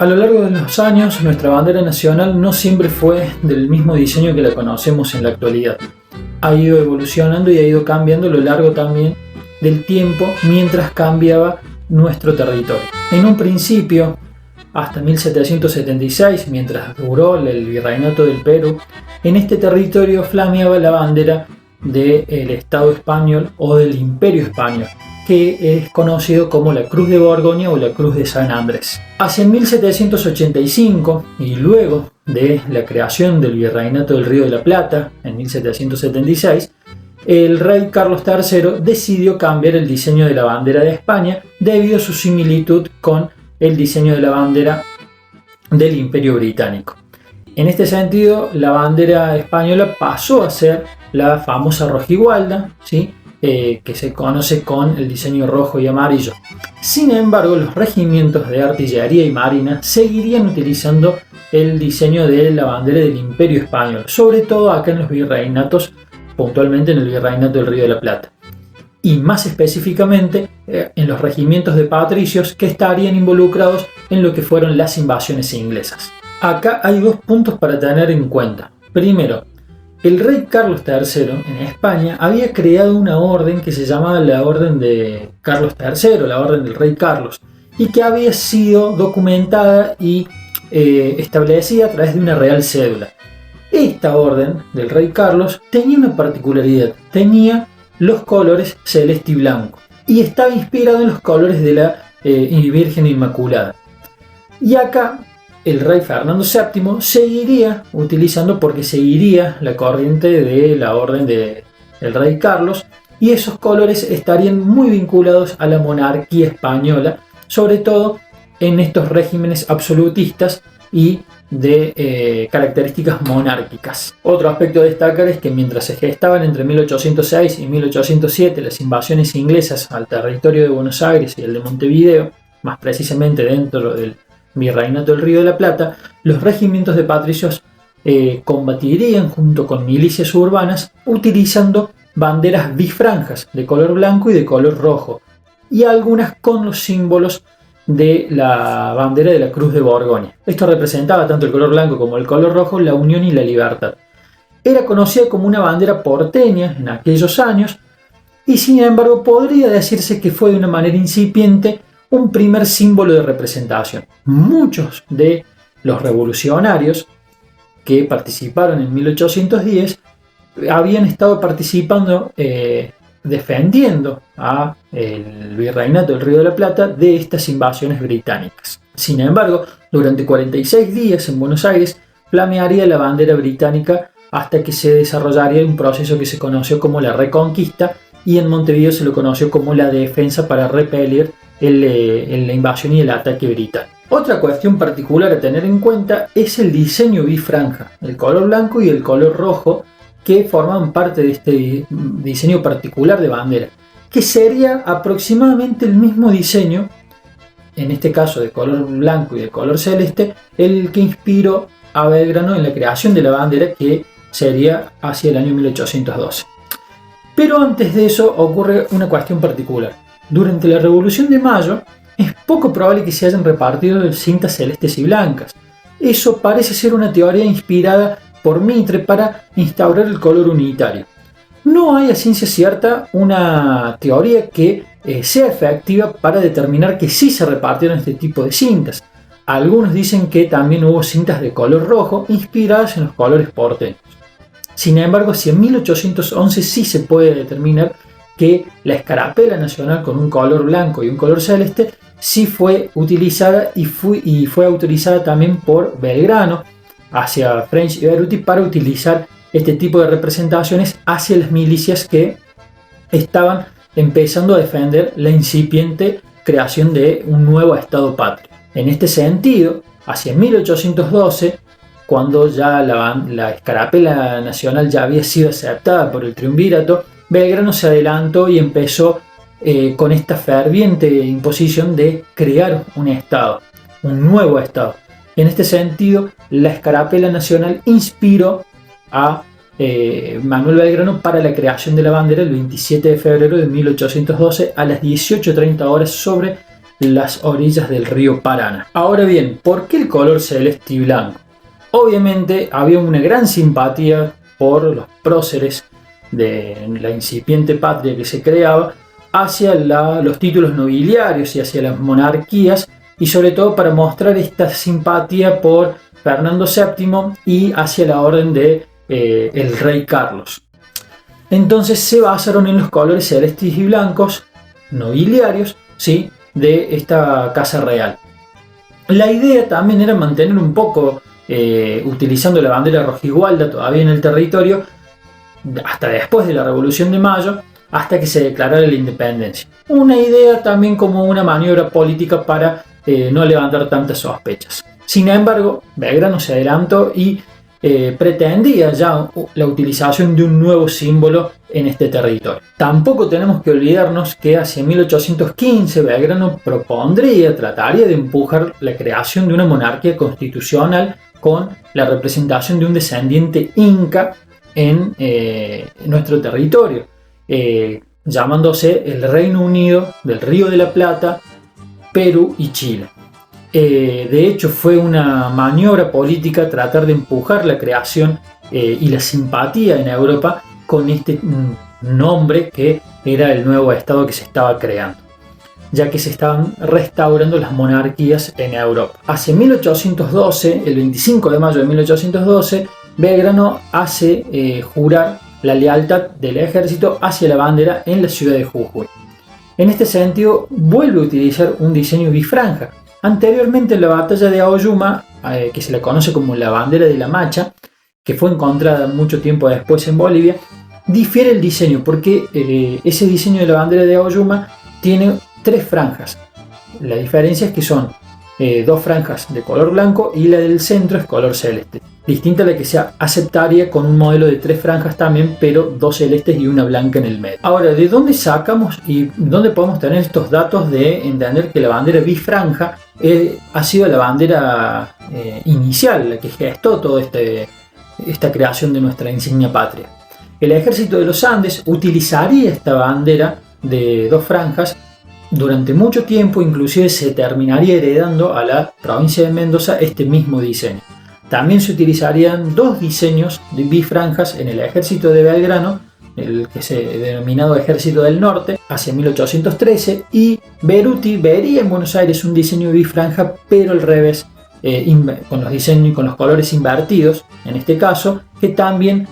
A lo largo de los años, nuestra bandera nacional no siempre fue del mismo diseño que la conocemos en la actualidad. Ha ido evolucionando y ha ido cambiando a lo largo también del tiempo mientras cambiaba nuestro territorio. En un principio, hasta 1776, mientras duró el virreinato del Perú, en este territorio flameaba la bandera del Estado español o del Imperio español, que es conocido como la Cruz de Borgoña o la Cruz de San Andrés. Hacia 1785 y luego de la creación del Virreinato del Río de la Plata en 1776, el rey Carlos III decidió cambiar el diseño de la bandera de España debido a su similitud con el diseño de la bandera del Imperio Británico. En este sentido, la bandera española pasó a ser la famosa rojigualda, ¿sí? Que se conoce con el diseño rojo y amarillo. Sin embargo, los regimientos de artillería y marina seguirían utilizando el diseño de la bandera del Imperio Español, sobre todo acá en los virreinatos, puntualmente en el Virreinato del Río de la Plata, y más específicamente en los regimientos de patricios que estarían involucrados en lo que fueron las invasiones inglesas. Acá hay dos puntos para tener en cuenta. Primero, el rey Carlos III en España había creado una orden que se llamaba la Orden de Carlos III, la Orden del Rey Carlos, y que había sido documentada y establecida a través de una real cédula. Esta orden del Rey Carlos tenía una particularidad, tenía los colores celeste y blanco, y estaba inspirado en los colores de la Virgen Inmaculada. Y acá el rey Fernando VII seguiría utilizando, porque seguiría la corriente de la orden del rey Carlos, y esos colores estarían muy vinculados a la monarquía española, sobre todo en estos regímenes absolutistas y de características monárquicas. Otro aspecto a destacar es que mientras se gestaban entre 1806 y 1807 las invasiones inglesas al territorio de Buenos Aires y el de Montevideo, más precisamente dentro del Virreinato del Río de la Plata, los regimientos de patricios combatirían junto con milicias urbanas utilizando banderas bifranjas de color blanco y de color rojo, y algunas con los símbolos de la bandera de la Cruz de Borgoña. Esto representaba tanto el color blanco como el color rojo, la unión y la libertad. Era conocida como una bandera porteña en aquellos años, y sin embargo podría decirse que fue de una manera incipiente un primer símbolo de representación. Muchos de los revolucionarios que participaron en 1810 habían estado participando, defendiendo a el Virreinato del Río de la Plata de estas invasiones británicas. Sin embargo, durante 46 días en Buenos Aires flamearía la bandera británica hasta que se desarrollaría un proceso que se conoció como la Reconquista, y en Montevideo se lo conoció como la defensa para repeler la invasión y el ataque británico. Otra cuestión particular a tener en cuenta es el diseño bifranja, el color blanco y el color rojo, que forman parte de este diseño particular de bandera, que sería aproximadamente el mismo diseño, en este caso de color blanco y de color celeste, el que inspiró a Belgrano en la creación de la bandera, que sería hacia el año 1812. Pero antes de eso ocurre una cuestión particular. Durante la Revolución de Mayo es poco probable que se hayan repartido cintas celestes y blancas. Eso parece ser una teoría inspirada por Mitre para instaurar el color unitario. No hay a ciencia cierta una teoría que sea efectiva para determinar que sí se repartieron este tipo de cintas. Algunos dicen que también hubo cintas de color rojo inspiradas en los colores porteños. Sin embargo, si en 1811 sí se puede determinar que la escarapela nacional con un color blanco y un color celeste sí fue utilizada y fue autorizada también por Belgrano hacia French y Beruti para utilizar este tipo de representaciones hacia las milicias que estaban empezando a defender la incipiente creación de un nuevo Estado patrio. En este sentido, hacia 1812, cuando ya la escarapela nacional ya había sido aceptada por el triunvirato, Belgrano se adelantó y empezó con esta ferviente imposición de crear un Estado, un nuevo Estado. En este sentido, la escarapela nacional inspiró a Manuel Belgrano para la creación de la bandera el 27 de febrero de 1812 a las 18:30 horas sobre las orillas del río Paraná. Ahora bien, ¿por qué el color celeste y blanco? Obviamente había una gran simpatía por los próceres de la incipiente patria que se creaba hacia los títulos nobiliarios y hacia las monarquías, y sobre todo para mostrar esta simpatía por Fernando VII y hacia la orden de el rey Carlos. Entonces se basaron en los colores celestes y blancos nobiliarios, ¿sí?, de esta casa real. La idea también era mantener un poco, utilizando la bandera rojigualda todavía en el territorio, hasta después de la Revolución de Mayo, hasta que se declarara la independencia. Una idea también como una maniobra política para no levantar tantas sospechas. Sin embargo, Belgrano se adelantó y pretendía ya la utilización de un nuevo símbolo en este territorio. Tampoco tenemos que olvidarnos que hacia 1815 Belgrano trataría de empujar la creación de una monarquía constitucional con la representación de un descendiente inca en nuestro territorio, llamándose el Reino Unido del Río de la Plata, Perú y Chile. De hecho, fue una maniobra política tratar de empujar la creación y la simpatía en Europa con este nombre que era el nuevo estado que se estaba creando, ya que se estaban restaurando las monarquías en Europa. Hacia 1812, el 25 de mayo de 1812, Belgrano hace jurar la lealtad del ejército hacia la bandera en la ciudad de Jujuy. En este sentido, vuelve a utilizar un diseño bifranja. Anteriormente, en la batalla de Aoyuma, que se le conoce como la bandera de la Macha, que fue encontrada mucho tiempo después en Bolivia, difiere el diseño porque ese diseño de la bandera de Aoyuma tiene 3 franjas. La diferencia es que son 2 franjas de color blanco y la del centro es color celeste, distinta a la que se aceptaría con un modelo de 3 franjas también, pero 2 celestes y una blanca en el medio. Ahora, ¿de dónde sacamos y dónde podemos tener estos datos de entender que la bandera bifranja ha sido la bandera inicial, la que gestó toda esta creación de nuestra insignia patria? El ejército de los Andes utilizaría esta bandera de 2 franjas durante mucho tiempo, inclusive se terminaría heredando a la provincia de Mendoza este mismo diseño. También se utilizarían 2 diseños de bifranjas en el ejército de Belgrano, el que se denominado Ejército del Norte, hacia 1813, y Beruti vería en Buenos Aires un diseño de bifranja, pero al revés, con los diseños y con los colores invertidos, en este caso, que también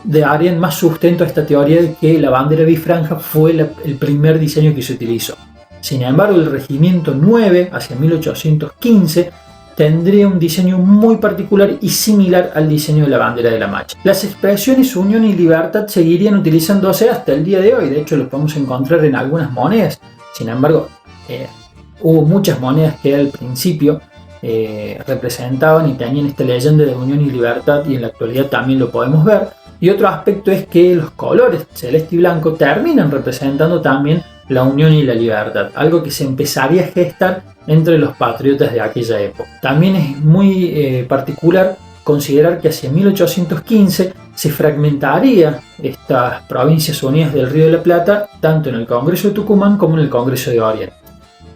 darían más sustento a esta teoría de que la bandera bifranja fue el primer diseño que se utilizó. Sin embargo, el Regimiento 9, hacia 1815, tendría un diseño muy particular y similar al diseño de la bandera de la Macha. Las expresiones unión y libertad seguirían utilizándose hasta el día de hoy. De hecho, lo podemos encontrar en algunas monedas. Sin embargo, hubo muchas monedas que al principio representaban y tenían esta leyenda de unión y libertad, y en la actualidad también lo podemos ver. Y otro aspecto es que los colores celeste y blanco terminan representando también la unión y la libertad, algo que se empezaría a gestar entre los patriotas de aquella época. También es muy particular considerar que hacia 1815 se fragmentaría estas provincias unidas del Río de la Plata, tanto en el Congreso de Tucumán como en el Congreso de Oriente.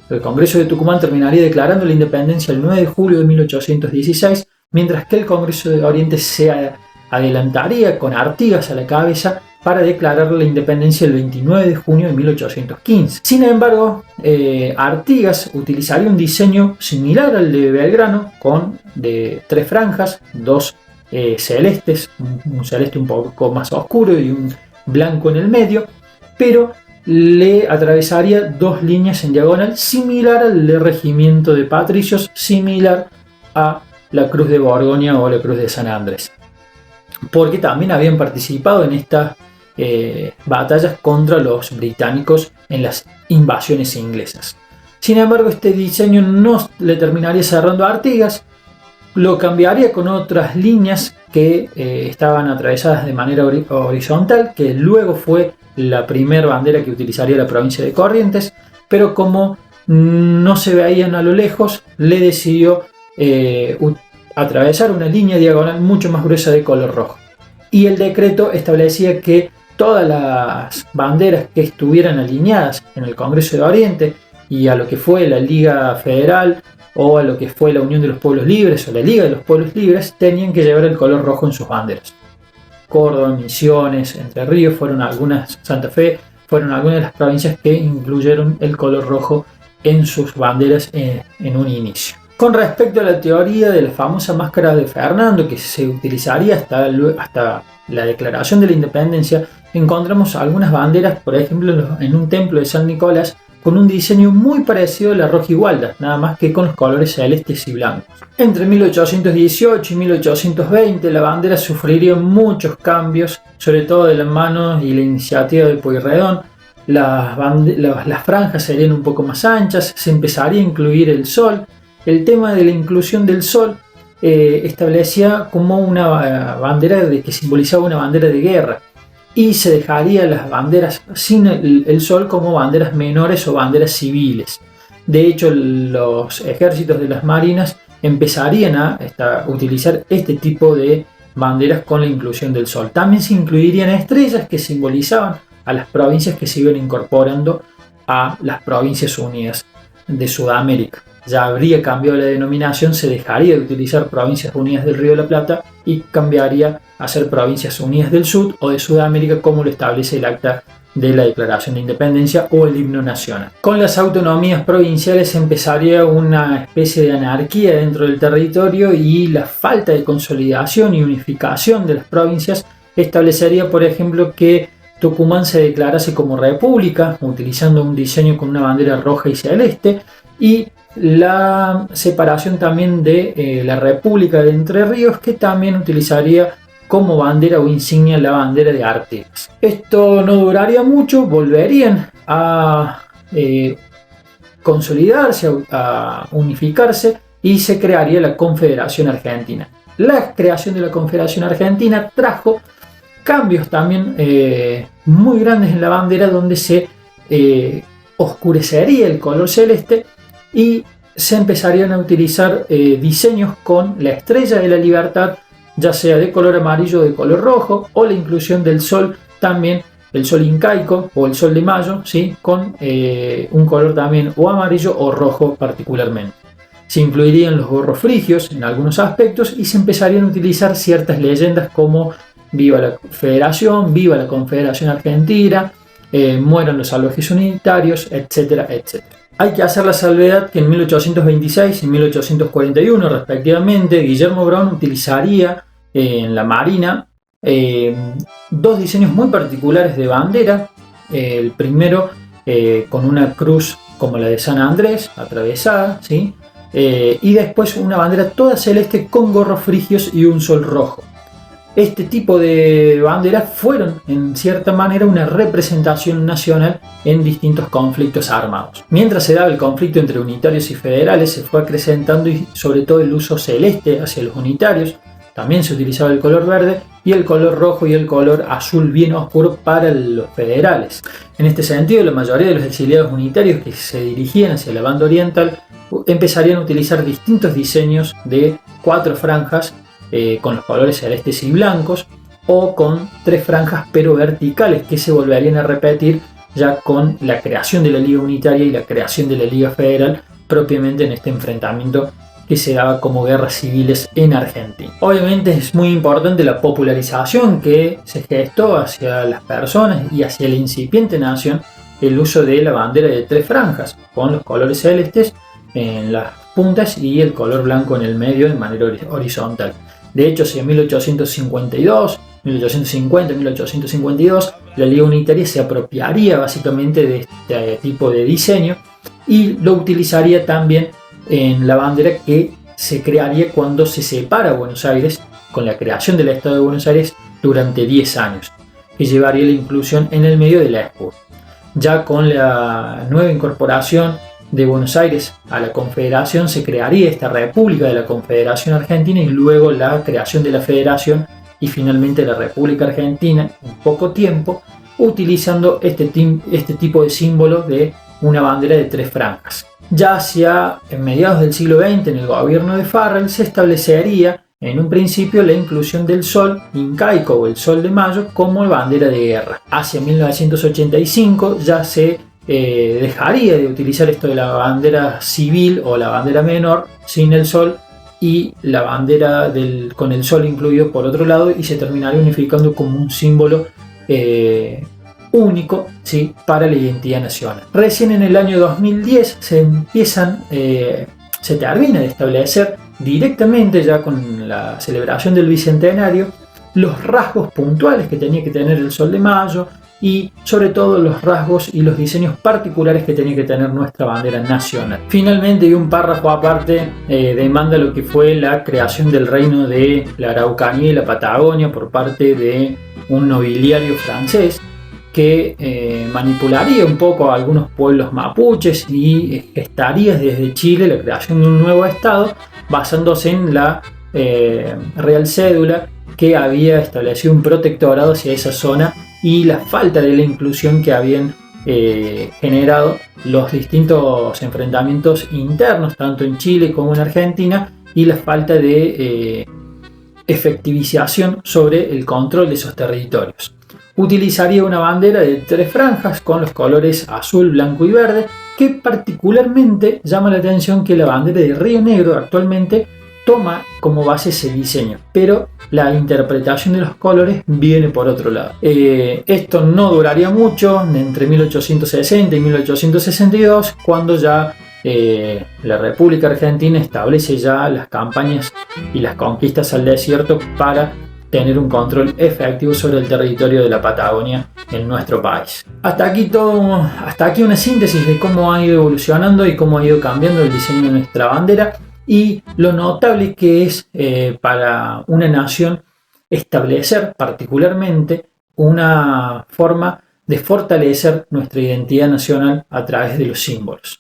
El Congreso de Tucumán terminaría declarando la independencia el 9 de julio de 1816, mientras que el Congreso de Oriente se adelantaría con Artigas a la cabeza para declarar la independencia el 29 de junio de 1815. Sin embargo, Artigas utilizaría un diseño similar al de Belgrano, con de 3 franjas, 2 celestes, un celeste un poco más oscuro y un blanco en el medio, pero le atravesaría 2 líneas en diagonal, similar al del regimiento de patricios, similar a la Cruz de Borgoña o la Cruz de San Andrés, porque también habían participado en estas batallas contra los británicos en las invasiones inglesas. Sin embargo, este diseño no le terminaría cerrando a Artigas, lo cambiaría con otras líneas que estaban atravesadas de manera horizontal, que luego fue la primera bandera que utilizaría la provincia de Corrientes, pero como no se veían a lo lejos, le decidió atravesar una línea diagonal mucho más gruesa de color rojo. Y el decreto establecía que todas las banderas que estuvieran alineadas en el Congreso de Oriente y a lo que fue la Liga Federal o a lo que fue la Unión de los Pueblos Libres o la Liga de los Pueblos Libres, tenían que llevar el color rojo en sus banderas. Córdoba, Misiones, Entre Ríos, Santa Fe, fueron algunas de las provincias que incluyeron el color rojo en sus banderas en un inicio. Con respecto a la teoría de la famosa máscara de Fernando, que se utilizaría hasta la declaración de la independencia, encontramos algunas banderas, por ejemplo, en un templo de San Nicolás, con un diseño muy parecido a la rojigualda, nada más que con los colores celestes y blancos. Entre 1818 y 1820 la bandera sufriría muchos cambios, sobre todo de la mano y la iniciativa de Pueyrredón. Las franjas serían un poco más anchas, se empezaría a incluir el sol. El tema de la inclusión del sol establecía como una bandera que simbolizaba una bandera de guerra, y se dejaría las banderas sin el sol como banderas menores o banderas civiles. De hecho, los ejércitos de las marinas empezarían a utilizar este tipo de banderas con la inclusión del sol. También se incluirían estrellas que simbolizaban a las provincias que se iban incorporando a las Provincias Unidas de Sudamérica. Ya habría cambiado la denominación, se dejaría de utilizar Provincias Unidas del Río de la Plata y cambiaría a ser Provincias Unidas del Sur o de Sudamérica, como lo establece el Acta de la Declaración de Independencia o el Himno Nacional. Con las autonomías provinciales empezaría una especie de anarquía dentro del territorio, y la falta de consolidación y unificación de las provincias establecería, por ejemplo, que Tucumán se declarase como república, utilizando un diseño con una bandera roja y celeste, y la separación también de la República de Entre Ríos, que también utilizaría como bandera o insignia la bandera de Artigas. Esto no duraría mucho, volverían a consolidarse, a unificarse, y se crearía la Confederación Argentina. La creación de la Confederación Argentina trajo cambios también muy grandes en la bandera, donde se oscurecería el color celeste y se empezarían a utilizar diseños con la estrella de la libertad, ya sea de color amarillo o de color rojo, o la inclusión del sol, también el sol incaico o el sol de mayo, ¿sí? Con un color también o amarillo o rojo particularmente. Se incluirían los gorros frigios en algunos aspectos, y se empezarían a utilizar ciertas leyendas como viva la Federación, viva la Confederación Argentina, mueran los salvajes unitarios, etcétera, etcétera. Hay que hacer la salvedad que en 1826 y 1841 respectivamente, Guillermo Brown utilizaría en la Marina dos diseños muy particulares de bandera. El primero con una cruz como la de San Andrés, atravesada, ¿sí? Y después una bandera toda celeste con gorros frigios y un sol rojo. Este tipo de banderas fueron, en cierta manera, una representación nacional en distintos conflictos armados. Mientras se daba el conflicto entre unitarios y federales, se fue acrecentando, y sobre todo el uso celeste hacia los unitarios. También se utilizaba el color verde y el color rojo y el color azul bien oscuro para los federales. En este sentido, la mayoría de los exiliados unitarios que se dirigían hacia la banda oriental empezarían a utilizar distintos diseños de 4 franjas con los colores celestes y blancos, o con 3 franjas pero verticales, que se volverían a repetir ya con la creación de la Liga Unitaria y la creación de la Liga Federal, propiamente en este enfrentamiento que se daba como guerras civiles en Argentina. Obviamente es muy importante la popularización que se gestó hacia las personas y hacia la incipiente nación, el uso de la bandera de 3 franjas con los colores celestes en las puntas y el color blanco en el medio de manera horizontal. De hecho, hacia 1852, 1850, 1852, la Liga Unitaria se apropiaría básicamente de este tipo de diseño y lo utilizaría también en la bandera que se crearía cuando se separa Buenos Aires, con la creación del Estado de Buenos Aires durante 10 años, que llevaría la inclusión en el medio de la escudo. Ya con la nueva incorporación de Buenos Aires a la Confederación, se crearía esta República de la Confederación Argentina, y luego la creación de la Federación y finalmente la República Argentina en poco tiempo, utilizando este tipo de símbolo de una bandera de 3 franjas. Ya hacia mediados del siglo XX, en el gobierno de Farrell, se establecería en un principio la inclusión del sol incaico o el sol de mayo como bandera de guerra. Hacia 1985 ya se dejaría de utilizar esto de la bandera civil o la bandera menor sin el sol y la bandera con el sol incluido por otro lado, y se terminaría unificando como un símbolo único, ¿sí?, para la identidad nacional. Recién en el año 2010 se termina de establecer directamente, ya con la celebración del bicentenario, los rasgos puntuales que tenía que tener el Sol de Mayo y sobre todo los rasgos y los diseños particulares que tenía que tener nuestra bandera nacional. Finalmente, y un párrafo aparte, demanda lo que fue la creación del reino de la Araucanía y la Patagonia por parte de un nobiliario francés que manipularía un poco a algunos pueblos mapuches y gestaría desde Chile la creación de un nuevo estado basándose en la Real Cédula, que había establecido un protectorado hacia esa zona, y la falta de la inclusión que habían generado los distintos enfrentamientos internos, tanto en Chile como en Argentina, y la falta de efectivización sobre el control de esos territorios. Utilizaría una bandera de 3 franjas con los colores azul, blanco y verde, que particularmente llama la atención que la bandera de Río Negro actualmente toma como base ese diseño, pero la interpretación de los colores viene por otro lado. Esto no duraría mucho, entre 1860 y 1862, cuando ya la República Argentina establece ya las campañas y las conquistas al desierto para tener un control efectivo sobre el territorio de la Patagonia en nuestro país. Hasta aquí una síntesis de cómo ha ido evolucionando y cómo ha ido cambiando el diseño de nuestra bandera, y lo notable que es para una nación establecer particularmente una forma de fortalecer nuestra identidad nacional a través de los símbolos.